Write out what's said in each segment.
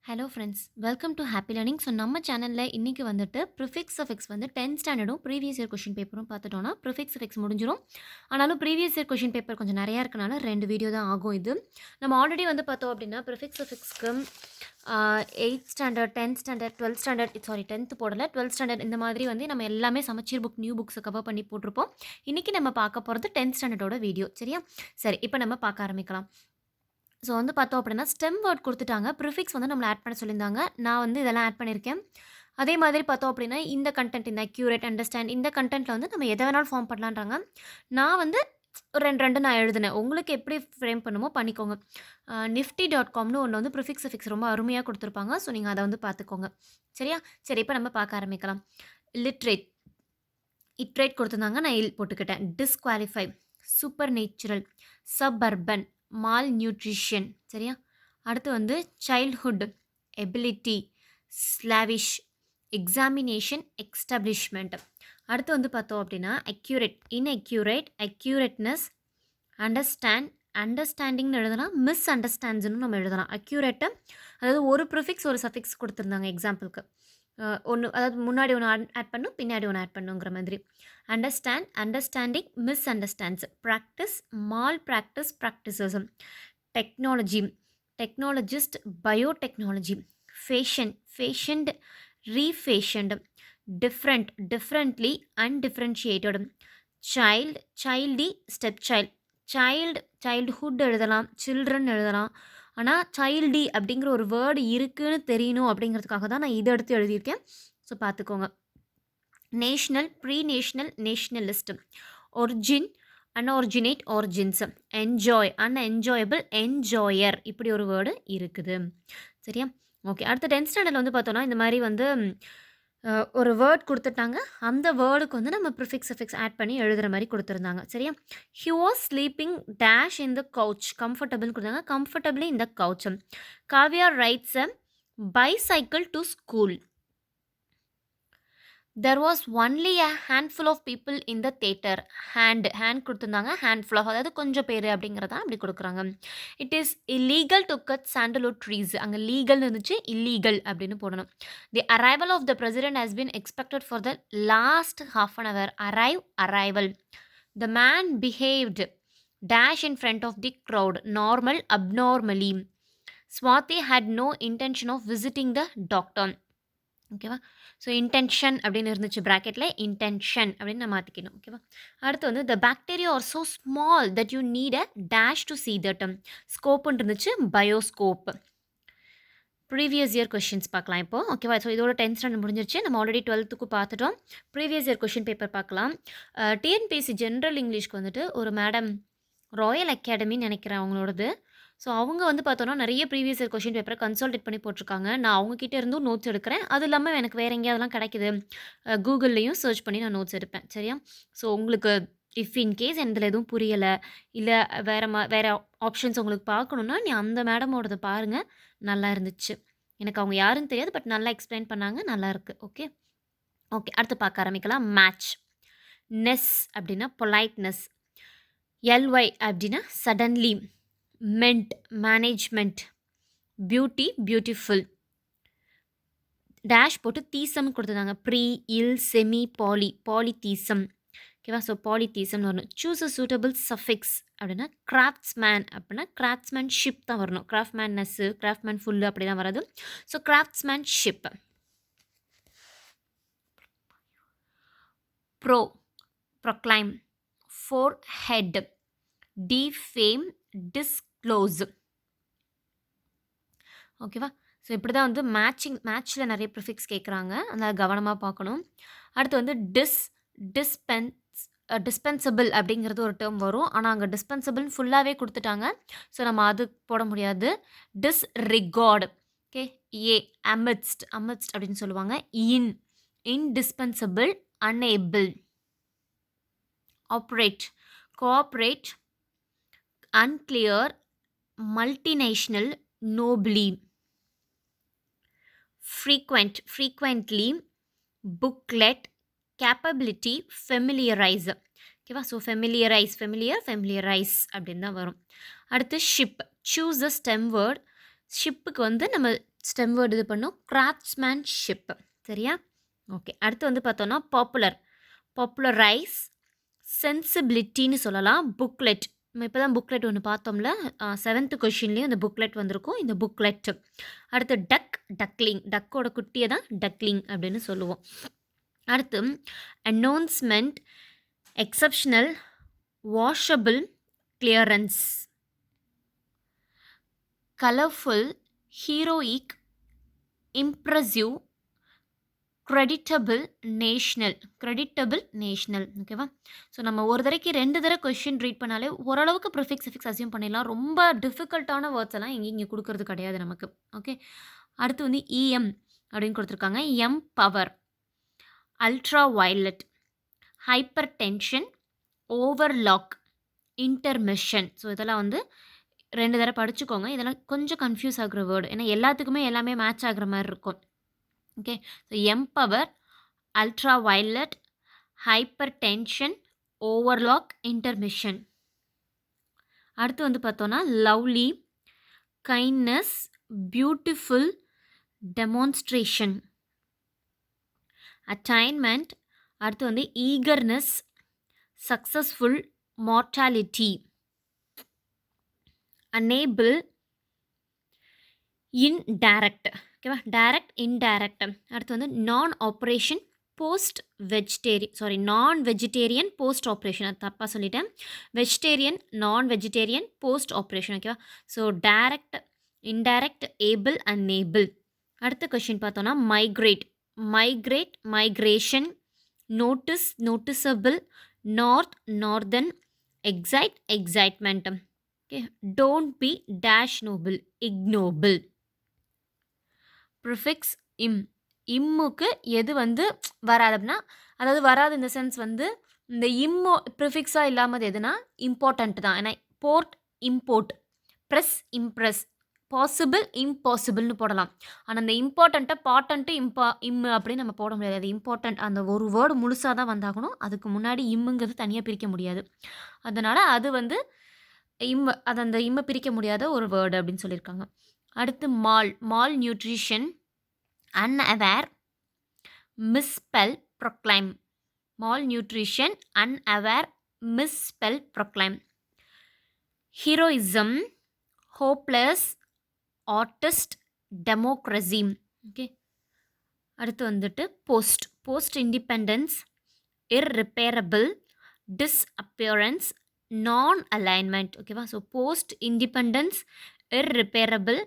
Hello friends, welcome to happy learning. So நம்ம சேனலில் இன்றைக்கி வந்துட்டு ப்ரிஃபிக்ஸ் அஃபிக்ஸ் வந்து 10th ஸ்டாண்டர்டும் ப்ரீவியஸ் இயர் கொஷின் பேப்பரும் பார்த்துட்டோன்னா ப்ரிஃபிக்ஸ் அஃபிக்ஸ் முடிஞ்சிடும். ஆனாலும் ப்ரீவியஸ் இயர் கொஷின் பேப்பர் கொஞ்சம் நிறையா இருக்கனால 2 வீடியோ தான் ஆகும். இது நம்ம ஆல்ரெடி வந்து பார்த்தோம் அப்படின்னா ப்ரிஃபிக்ஸ் அஃபிக்ஸ்க்கு 8th standard, 10th standard, 12th standard, sorry 10th போடலை, 12th ஸ்டாண்டர்ட் இந்த மாதிரி வந்து நம்ம எல்லாமே சமச்சீர் புக் நியூ புக்ஸை கவர் பண்ணி போட்டிருப்போம். இன்றைக்கி நம்ம பார்க்க போகிறது 10th ஸ்டாண்டர்டோட வீடியோ. சரியா? சரி, இப்போ நம்ம பார்க்க ஆரம்பிக்கலாம். ஸோ வந்து பார்த்தோம் அப்படின்னா ஸ்டெம் வேர்ட் கொடுத்துட்டாங்க. ப்ரிஃபிக்ஸ் வந்து நம்மளை ஆட் பண்ண சொல்லியிருந்தாங்க. நான் வந்து இதெல்லாம் ஆட் பண்ணியிருக்கேன். அதே மாதிரி பார்த்தோம் அப்படின்னா இந்த கண்டென்ட், இந்த அக்யூரேட், அண்டர்ஸ்டாண்ட், இந்த கண்டென்ட்டில் வந்து நம்ம எதை வேணாலும் ஃபார்ம் பண்ணலான்றாங்க. நான் வந்து ரெண்டு நான் எழுதினேன். உங்களுக்கு எப்படி ஃப்ரேம் பண்ணுமோ பண்ணிக்கோங்க. nifty.comனு ஒன்று வந்து ப்ரிஃபிக்ஸ் அஃபிக்ஸ் ரொம்ப அருமையாக கொடுத்துருப்பாங்க. ஸோ நீங்கள் அதை வந்து பார்த்துக்கோங்க. சரியா? சரி, இப்போ நம்ம பார்க்க ஆரம்பிக்கலாம். லிட்ரேட், இட்ரேட் கொடுத்துருந்தாங்க, நான் இல் போட்டுக்கிட்டேன். Disqualify, super natural, suburban, mall nutrition. சரியா? அடுத்து வந்து சைல்ட்ஹுட், எபிலிட்டி, ஸ்லாவிஷ், எக்ஸாமினேஷன், எக்ஸ்டப்ளிஷ்மெண்ட். அடுத்து வந்து பார்த்தோம் அப்படின்னா அக்யூரேட், இன்அக்யூரேட், அக்யூரேட்னஸ், அண்டர்ஸ்டாண்ட், அண்டர்ஸ்டாண்டிங்னு எழுதலாம், மிஸ் அண்டர்ஸ்டாண்ட்ஸ்னு நம்ம எழுதலாம். அக்யூரேட்டை அதாவது ஒரு ப்ரிஃபிக்ஸ் ஒரு சஃபிக்ஸ் கொடுத்துருந்தாங்க எக்ஸாம்பிளுக்கு. ஒன்று அதாவது முன்னாடி ஒன்று ஆட் பண்ணும், பின்னாடி ஒன்று ஆட் பண்ணுங்கிற மாதிரி. Understand, understanding, misunderstands. Practice, malpractice, ப்ராக்டிசஸம். Technology, technologist, biotechnology. Fashion, fashioned, refashioned. Different, differently, undifferentiated. Child, சைல்டி, ஸ்டெப் சைல்டு. சைல்டு, சைல்டுஹுட் எழுதலாம், சில்ட்ரன் எழுதலாம். ஆனால் சைல்டி அப்படிங்கிற ஒரு வேர்டு இருக்குன்னு தெரியணும் அப்படிங்கிறதுக்காக தான் நான் இதை எடுத்து எழுதியிருக்கேன். ஸோ பார்த்துக்கோங்க. National, pre national, nationalist. Origin, அன்ஆரிஜினேட், ஆரிஜின்ஸ். Enjoy, unenjoyable, enjoyer. இப்படி ஒரு வேர்டு இருக்குது. சரியா? ஓகே. அடுத்த 10th ஸ்டாண்டர்டில் வந்து பார்த்தோன்னா இந்த மாதிரி வந்து ஒரு வேர்ட் கொடுத்துட்டாங்க. அந்த வேர்டுக்கு வந்து நம்ம ப்ரிஃபிக்ஸ் அஃபிக்ஸ் ஆட் பண்ணி எழுதுகிற மாதிரி கொடுத்துருந்தாங்க. சரியா? He was sleeping dash in the couch. கம்ஃபர்டபுள்னு கொடுத்தாங்க. Comfortably in the couch. Kavya rides a bicycle to school. There was only a handful of people in the theatre. Hand கொடுத்துருந்தாங்க. ஹேண்ட்ஃபுல் ஆஃப் அதாவது கொஞ்சம் பேர் அப்படிங்கிறதான் அப்படி கொடுக்குறாங்க. It is illegal to cut sandalwood trees. அங்கே லீகல் இருந்துச்சு, இல்லீகல் அப்படின்னு போடணும். The arrival of the president has been expected for the last half an our. Arrival. The man behaved dash in front of the crowd. Normal, abnormally. Swathi had no intention of visiting the doctor. ஓகேவா? So intention அப்படின்னு இருந்துச்சு ப்ராக்கெட்டில், intention அப்படின்னு நான் மாற்றிக்கணும். ஓகேவா? அடுத்து வந்து the bacteria are so small that you need a dash to see that. ஸ்கோப்புன்னு இருந்துச்சு, பயோஸ்கோப். ப்ரீவியஸ் இயர் கொஷின்ஸ் பார்க்கலாம் இப்போ. ஓகேவா? ஸோ இதோட 10th ஸ்டாண்டர்ட் முடிஞ்சிருச்சு. நம்ம ஆல்ரெடி 12th பார்த்துட்டோம். ப்ரீவியஸ் இயர் கொஷின் பேப்பர் பார்க்கலாம். டிஎன்பிஎஸ்சி ஜென்ரல் இங்கிலீஷ்க்கு வந்துட்டு ஒரு மேடம், ராயல் அகாடமின்னு நினைக்கிறேன் அவங்களோடது. ஸோ அவங்க வந்து பார்த்தோன்னா நிறைய ப்ரீவியஸ் இயர் கொஷின் பேப்பரை கன்சல்டேட் பண்ணி போட்டிருக்காங்க. நான் அவங்கக்கிட்ட இருந்தும் நோட்ஸ் எடுக்கிறேன். அது இல்லாமல் எனக்கு வேறு எங்கேயாவதுலாம் கிடைக்குது, கூகுள்லேயும் சர்ச் பண்ணி நான் நோட்ஸ் எடுப்பேன். சரியா? ஸோ உங்களுக்கு இஃப் இன்கேஸ் இதில் எதுவும் புரியலை, இல்லை வேறு ஆப்ஷன்ஸ் உங்களுக்கு பார்க்கணுன்னா நீ அந்த மேடமோடது பாருங்கள், நல்லா இருந்துச்சு. எனக்கு அவங்க யாருன்னு தெரியாது, பட் நல்லா எக்ஸ்பிளைன் பண்ணாங்க, நல்லா இருக்குது. Okay okay. அடுத்து பார்க்க ஆரம்பிக்கலாம். மேட்ச். நெஸ் அப்படின்னா பொலைட்னஸ். எல்ஒய் அப்படின்னா suddenly. Ment, management. Beauty, beautiful. Dash போட்டு தீசம் கொடுத்துருந்தாங்க. Pre, il, semi, poly, polytheism. ஓகேவா? ஸோ பாலிதீசம்னு வரணும். சூஸ் அ சூட்டபிள் சஃபிக்ஸ் அப்படின்னா கிராஃப்ட்ஸ்மேன் அப்படின்னா கிராஃப்ட்ஸ்மேன்ஷிப் தான் வரணும். கிராஃப்ட்மேன்னஸ்ஸு, கிராஃப்ட்மேன் ஃபுல்லு அப்படி தான் வராது. So craftsmanship. Pro, proclaim. Forehead, defame, disclose. ஓகேவா? ஸோ இப்படி தான் வந்து மேட்ச்சில் நிறைய ப்ரிஃபிக்ஸ் கேட்குறாங்க, அதனால் கவனமாக பார்க்கணும். அடுத்து வந்து டிஸ்பென்சபிள் அப்படிங்கிறது ஒரு டேர்ம் வரும். ஆனால் அங்கே டிஸ்பென்சபிள் ஃபுல்லாகவே கொடுத்துட்டாங்க. ஸோ நம்ம அது போட முடியாது. டிஸ்ரிகார்டு. ஓகே. ஏ, அமிட்ஸ்ட் அப்படின்னு சொல்லுவாங்க. Indispensable, unable. Operate, cooperate, unclear, multinational, nobly. Frequently, booklet, capability, familiarize. ஓகேவா? ஸோ familiarize அப்படின்னு தான் வரும். அடுத்து ship. Choose the stem word. ஷிப்புக்கு வந்து நம்ம ஸ்டெம் வேர்டு இது பண்ணோம். கிராஃப்ட்ஸ்மேன்ஷிப். சரியா? ஓகே. அடுத்து வந்து பார்த்தோம்னா பாப்புலர். பாப்புலரைஸ், சென்சிபிலிட்டின்னு சொல்லலாம். புக்லெட். நம்ம இப்போ தான் புக்லெட் ஒன்று பார்த்தோம்ல. 7th கொஷின்லேயும் இந்த புக்லெட் வந்திருக்கும். இந்த புக்லெட். அடுத்து டக், டக்லிங். டக்கோட குட்டியை தான் டக்லிங் அப்படின்னு சொல்லுவோம். அடுத்து announcement, exceptional, washable, clearance, colourful, heroic, impressive, creditable, national. ஓகேவா? ஸோ நம்ம ஒரு தடவைக்கு 2 தடவை கொஷின் ரீட் பண்ணாலே ஓரளவுக்கு ப்ரிஃபிக்ஸ் சஃபிக்ஸ் அஸ்யூம் பண்ணிடலாம். ரொம்ப டிஃபிகல்ட்டான வேர்ட்ஸ் எல்லாம் இங்கே கொடுக்கறது கிடையாது நமக்கு. ஓகே. அடுத்து வந்து இஎம் அப்படின்னு கொடுத்துருக்காங்க. M power, ultra violet, hyper tension, overlook, intermission. So இதெல்லாம் வந்து 2 தடவை படிச்சுக்கோங்க. இதெல்லாம் கொஞ்சம் கன்ஃபியூஸ் ஆகுற வேர்டு. ஏன்னா எல்லாத்துக்குமே எல்லாமே மேட்ச் ஆகுற மாதிரி இருக்கும். Okay. So empower, ultra violet, hyper tension, overlook, intermission. அடுத்து வந்து பார்த்தோன்னா lovely, kindness, beautiful, demonstration, attainment. அடுத்து வந்து eagerness, successful, mortality, unable, indirect. ஓகேவா? Direct, indirect. அடுத்து வந்து non operation, post non vegetarian, post operation. அது தப்பாக சொல்லிட்டேன். Vegetarian, non vegetarian, post operation. ஓகேவா? So direct, indirect, able, unable. அடுத்த கொஷின் பார்த்தோன்னா migration, notice, noticeable, north, northern, excitement. Okay. Don't be dash noble, ignoble. Prefix இம்முக்கு எது வந்து வராது அப்படின்னா, அதாவது வராது இந்த சென்ஸ் வந்து இந்த இம்மோ ப்ரிஃபிக்ஸாக இல்லாமல் எதுனா இம்பார்ட்டண்ட் தான். ஏன்னா இம்போர்ட், ப்ரெஸ், இம்ப்ரெஸ், பாசிபிள், இம்பாசிபிள்னு போடலாம். ஆனால் அந்த இம்பார்ட்டண்ட்டை இம்மு அப்படின்னு நம்ம போட முடியாது. அது இம்பார்ட்டண்ட் அந்த ஒரு வேர்டு முழுசாக தான் வந்தாகணும். அதுக்கு முன்னாடி இம்முங்கிறது தனியாக பிரிக்க முடியாது. அதனால் அது வந்து அந்த இம்மை பிரிக்க முடியாத ஒரு வேர்டு அப்படின்னு சொல்லியிருக்காங்க. அடுத்து malnutrition, unaware, misspell, proclaim. Malnutrition, unaware, misspell, proclaim. Heroism, hopeless, artist, democracy. Okay. அடுத்து வந்துட்டு post independence, irreparable, disappearance, non alignment. ஓகேவா? So post independence, irreparable,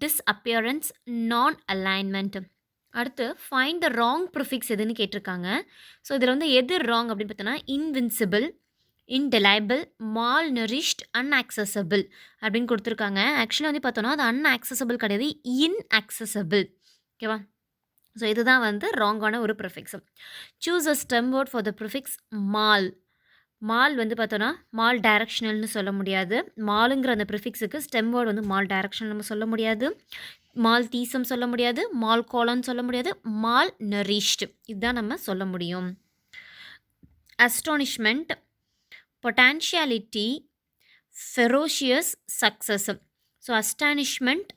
disappearance, non alignment. அடுத்து ஃபைண்ட் த ராங் ப்ரிஃபிக்ஸ் எதுன்னு கேட்டிருக்காங்க. So இதில் வந்து எது wrong அப்படின்னு பார்த்தோன்னா invincible, indelible, malnourished, unaccessible அப்படின்னு கொடுத்துருக்காங்க. ஆக்சுவலாக வந்து பார்த்தோன்னா அது அன்ஆக்சசபிள் கிடையாது, இன்ஆக்சசபிள். ஓகேவா? ஸோ இதுதான் வந்து ராங்கான ஒரு prefix. Choose a stem word for the prefix mall வந்து பார்த்தோன்னா மால் டைரக்ஷனல்னு சொல்ல முடியாது. மாலுங்கிற அந்த ப்ரிஃபிக்ஸுக்கு ஸ்டெம் வேர்டு வந்து மால் டைரக்ஷனல் நம்ம சொல்ல முடியாது. மால் தீசம் சொல்ல முடியாது. மால் கோலன் சொல்ல முடியாது. மால் நரிஷ்ட் இதுதான் நம்ம சொல்ல முடியும். Astonishment, potentiality, ferocious, success. So astonishment,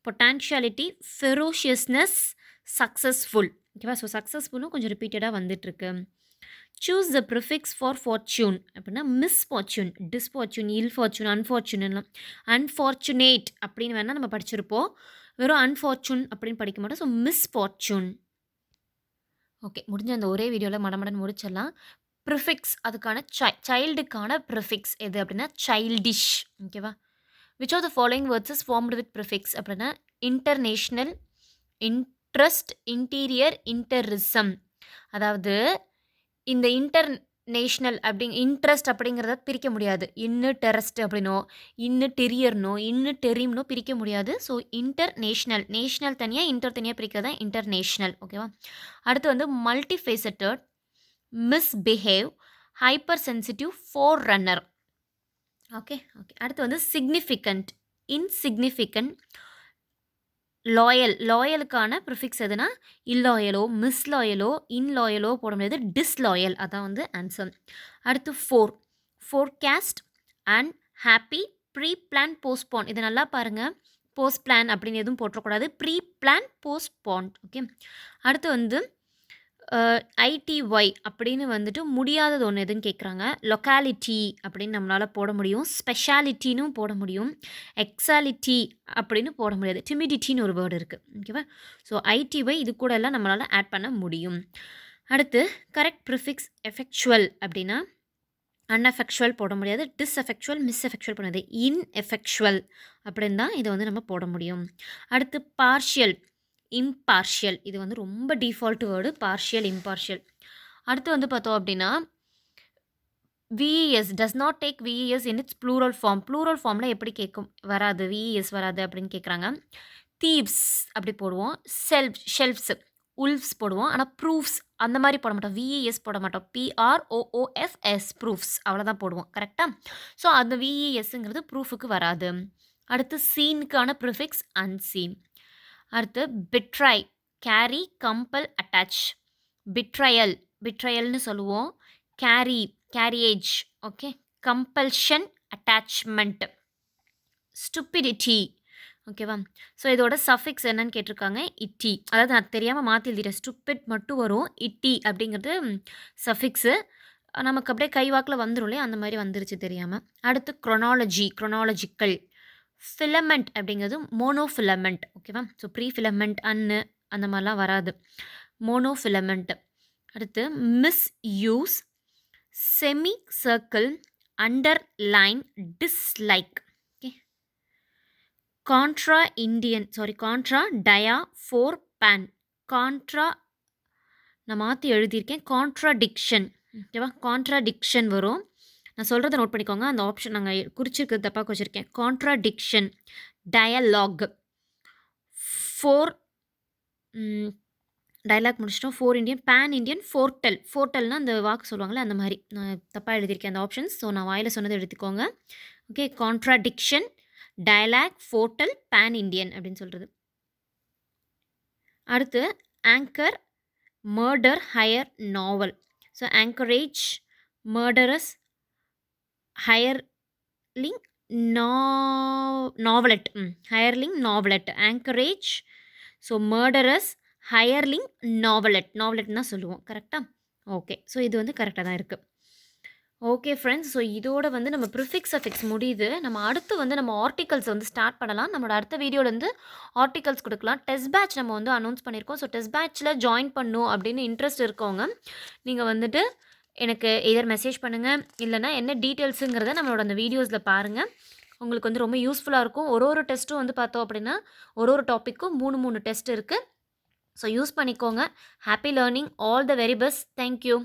potentiality, ferociousness, successful. ஓகேவா? ஸோ சக்ஸஸ்ஃபுல்லும் கொஞ்சம் ரிப்பீட்டடாக வந்துட்டுருக்கு. Choose the prefix for fortune அப்படின்னா மிஸ்ஃபார்ச்சூன், டிஸ்ஃபார்ச்சூன், இல்ஃபார்ச்சூன், அன்ஃபார்ச்சுனெல்லாம். அன்ஃபார்ச்சுனேட் அப்படின்னு வேணால் நம்ம படிச்சிருப்போம். வெறும் அன்ஃபார்ச்சூன் அப்படின்னு படிக்க மாட்டோம். So misfortune. ஓகே. முடிஞ்ச அந்த ஒரே வீடியோவில் மடமடன் முடிச்சிடலாம். ப்ரிஃபிக்ஸ் அதுக்கான சைல்டுக்கான ப்ரிஃபிக்ஸ் எது அப்படின்னா சைல்டிஷ். ஓகேவா? Which of the following words is formed with prefix அப்படின்னா இன்டர்நேஷ்னல், இன்ட்ரஸ்ட், இன்டீரியர், இன்டரிசம். அதாவது இந்த இன்டர்நேஷ்னல் இன்ட்ரஸ்ட் அப்படிங்கிறத பிரிக்க முடியாது. டெரஸ்ட் அப்படின்னோ, டெரியர்னோ, டெரீம்னோ பிரிக்க முடியாது. ஸோ இன்டர்நேஷ்னல், நேஷ்னல் தனியாக, தனியாக பிரிக்கிறதா இன்டர்நேஷ்னல். ஓகேவா? அடுத்து வந்து multifaceted, misbehave, hyper sensitive, forerunner. Okay. அடுத்து வந்து சிக்னிஃபிகண்ட், இன்சிக்னிஃபிகண்ட், லாயலுக்கான ப்ரிஃபிக்ஸ் எதுனா இல்லாயலோ, மிஸ்லாயலோ, இன்லாயலோ போட முடியாது. டிஸ்லாயல் அதான் வந்து ஆன்சர். அடுத்து forecast, unhappy, preplan, postpone. இது நல்லா பாருங்கள். போஸ்ட் பிளான் அப்படின்னு எதுவும் போட்டுறக்கூடாது. Preplan, postponed. ஓகே. அடுத்து வந்து ஐடிஒய் அப்படின்னு வந்துட்டு முடியாதது ஒன்று எதுன்னு கேட்குறாங்க. லொக்காலிட்டி அப்படின்னு நம்மளால் போட முடியும். ஸ்பெஷாலிட்டின்னு போட முடியும். எக்ஸாலிட்டி அப்படின்னு போட முடியாது. டிமிடிட்டின்னு ஒரு வேர்டு இருக்குது. ஓகேவா? ஸோ ஐடிஒய் இது கூட எல்லாம் நம்மளால் ஆட் பண்ண முடியும். அடுத்து கரெக்ட் ப்ரிஃபிக்ஸ் எஃபெக்சுவல் அப்படின்னா அன்எஃபெக்சுவல் போட முடியாது. டிஸ்எஃபெக்சுவல், மிஸ்எஃபெக்சுவல் போட முடியாது. இன்எஃபெக்சுவல் அப்படின்னு தான் இதை வந்து நம்ம போட முடியும். அடுத்து பார்ஷியல், இம்பார்ஷியல். இது வந்து ரொம்ப டிஃபால்ட் வேர்டு, பார்ஷியல், இம்பார்ஷியல். அடுத்து வந்து பார்த்தோம் அப்படின்னா VES does not take VES in its plural form. Plural ஃபார்மில் எப்படி கேட்கும்? வராது, விஇஎஸ் வராது அப்படின்னு கேட்குறாங்க. தீவ்ஸ் அப்படி போடுவோம். ஷெல்ஃப்ஸ், உல்ஃப்ஸ் போடுவோம். ஆனால் ப்ரூஃப்ஸ் அந்த மாதிரி போட மாட்டோம். விஇஎஸ் போட மாட்டோம். பிஆர்ஓஓஎஃப்எஸ், ப்ரூஃப்ஸ் அவ்வளோதான் போடுவோம். கரெக்டாக? ஸோ அந்த விஇஎஸ்ங்கிறது ப்ரூஃபுக்கு வராது. அடுத்து சீனுக்கான ப்ரிஃபிக்ஸ் அன்சீன். அடுத்து பிட்ரை, கேரி, கம்பல், அட்டாச். பிட்ரையல்னு சொல்லுவோம். Carriage. Okay. Compulsion, attachment. Stupidity. ஓகேவா? ஸோ இதோட சஃபிக்ஸ் என்னன்னு கேட்டிருக்காங்க. இட்டி. அதாவது நான் தெரியாமல் மாற்றி எழுதிட்டேன். ஸ்டூபிட் மட்டும் வரும். இட்டி அப்படிங்கிறது சஃபிக்ஸு. நமக்கு அப்படியே கைவாக்கில் வந்துடும் இல்லையா, அந்த மாதிரி வந்துருச்சு தெரியாமல். அடுத்து குரோனாலஜிக்கல். ஃபிலமெண்ட் அப்படிங்கிறது மோனோஃபிலமெண்ட். ஓகேவா? ஸோ ப்ரீஃபிலமெண்ட், அந்த மாதிரிலாம் வராது. மோனோஃபிலமெண்ட். அடுத்து misuse, semi circle, underline, dislike. Okay. Contra dia, fore pan. நான் மாற்றி எழுதியிருக்கேன். கான்ட்ராடிக்ஷன். ஓகேவா? கான்ட்ராடிக்ஷன் வரும். நான் சொல்கிறத நோட் பண்ணிக்கோங்க. அந்த ஆப்ஷன் நாங்கள் குறிச்சிருக்கிறது தப்பாக வச்சுருக்கேன். Contradiction, dialogue. டயலாக் முடிச்சிட்டோம். 4 இண்டியன், பேன் இண்டியன், ஃபோர்டல்னால் அந்த வாக்கு சொல்லுவாங்களே அந்த மாதிரி. நான் தப்பாக எழுதியிருக்கேன் அந்த ஆப்ஷன்ஸ். ஸோ நான் வாயில் சொன்னதை எடுத்துக்கோங்க. Okay. Contradiction, dialogue, foretell, pan Indian அப்படின்னு சொல்கிறது. அடுத்து anchor, murder, hire, novel. So anchorage, murderous, hireling, novelette. Novelette. Anchorage, so murderous, hireling, நாவலட்னா சொல்லுவோம். கரெக்டாக? ஓகே. ஸோ இது வந்து கரெக்டாக தான் இருக்குது. Okay friends. ஸோ இதோட வந்து நம்ம ப்ரிஃபிக்ஸ் அஃபிக்ஸ் முடியுது. நம்ம அடுத்து வந்து நம்ம ஆர்டிகல்ஸ் வந்து ஸ்டார்ட் பண்ணலாம். நம்மளோட அடுத்த வீடியோலேருந்து ஆர்டிகல்ஸ் கொடுக்கலாம். டெஸ்ட் பேட்ச் நம்ம வந்து அனௌன்ஸ் பண்ணியிருக்கோம். ஸோ டெஸ்ட் பேட்ச்சில் ஜாயின் பண்ணணும் அப்படின்னு இன்ட்ரெஸ்ட் இருக்கவங்க நீங்கள் வந்துட்டு எனக்கு எதர் மெசேஜ் பண்ணுங்கள். இல்லைனா என்ன டீட்டெயில்ஸுங்கிறத நம்மளோட அந்த வீடியோஸில் பாருங்கள். உங்களுக்கு வந்து ரொம்ப யூஸ்ஃபுல்லாக இருக்கும். ஒரு டெஸ்ட்டும் வந்து பார்த்தோம் அப்படின்னா ஒரு டாப்பிக்கும் 3 டெஸ்ட் இருக்குது. ஸோ யூஸ் பண்ணிக்கோங்க. Happy learning. All the very best. Thank you.